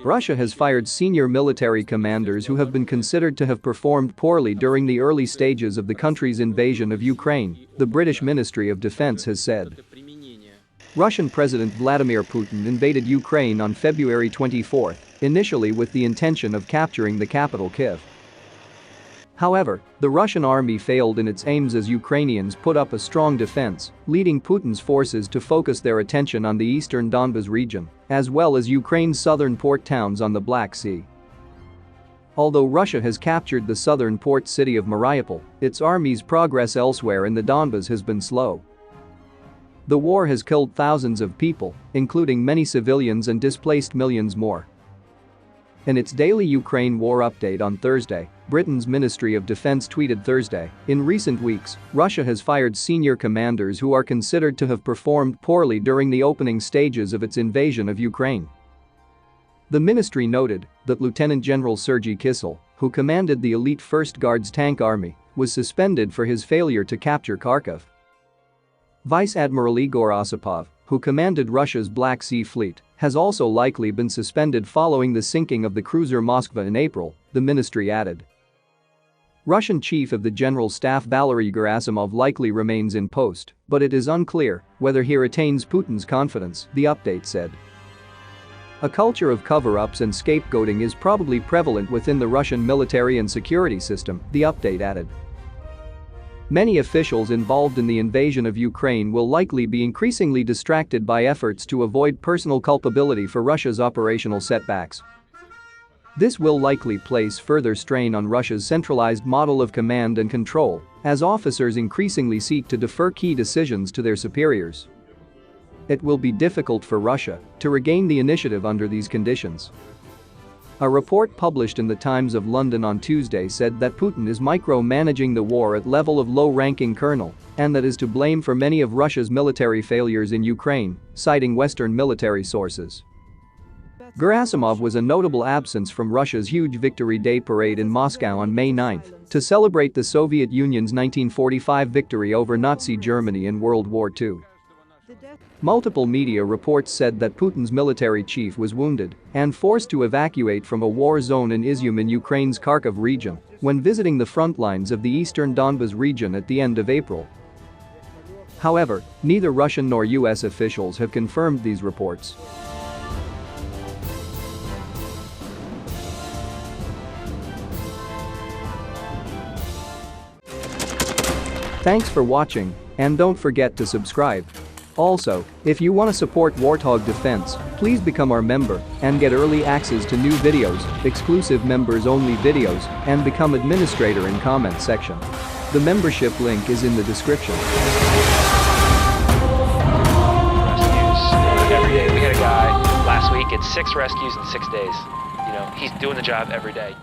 Russia has fired senior military commanders who have been considered to have performed poorly during the early stages of the country's invasion of Ukraine, the British Ministry of Defense has said. Russian President Vladimir Putin invaded Ukraine on February 24, initially with the intention of capturing the capital Kyiv. However, the Russian army failed in its aims as Ukrainians put up a strong defense, leading Putin's forces to focus their attention on the eastern Donbas region, as well as Ukraine's southern port towns on the Black Sea. Although Russia has captured the southern port city of Mariupol, its army's progress elsewhere in the Donbas has been slow. The war has killed thousands of people, including many civilians, and displaced millions more. In its daily Ukraine war update on Thursday, Britain's Ministry of Defense tweeted Thursday, "In recent weeks, Russia has fired senior commanders who are considered to have performed poorly during the opening stages of its invasion of Ukraine." The ministry noted that Lieutenant General Sergei Kissel, who commanded the elite 1st Guards Tank Army, was suspended for his failure to capture Kharkiv. Vice Admiral Igor Osipov, who commanded Russia's Black Sea Fleet, has also likely been suspended following the sinking of the cruiser Moskva in April, the ministry added. Russian Chief of the General Staff Valery Gerasimov likely remains in post, but it is unclear whether he retains Putin's confidence, the update said. A culture of cover-ups and scapegoating is probably prevalent within the Russian military and security system, the update added. Many officials involved in the invasion of Ukraine will likely be increasingly distracted by efforts to avoid personal culpability for Russia's operational setbacks. This will likely place further strain on Russia's centralized model of command and control, as officers increasingly seek to defer key decisions to their superiors. It will be difficult for Russia to regain the initiative under these conditions. A report published in the Times of London on Tuesday said that Putin is micromanaging the war at level of low-ranking colonel, and that is to blame for many of Russia's military failures in Ukraine, citing Western military sources. Gerasimov was a notable absence from Russia's huge Victory Day parade in Moscow on May 9 to celebrate the Soviet Union's 1945 victory over Nazi Germany in World War II. Multiple media reports said that Putin's military chief was wounded and forced to evacuate from a war zone in Izium in Ukraine's Kharkiv region when visiting the front lines of the eastern Donbas region at the end of April. However, neither Russian nor US officials have confirmed these reports. Thanks for watching, and don't forget to subscribe. Also, if you want to support Warthog Defense, please become our member and get early access to new videos, exclusive members-only videos, and become administrator in comment section. The membership link is in the description. Rescues every day. We had a guy last week, it's 6 rescues in 6 days. He's doing the job every day.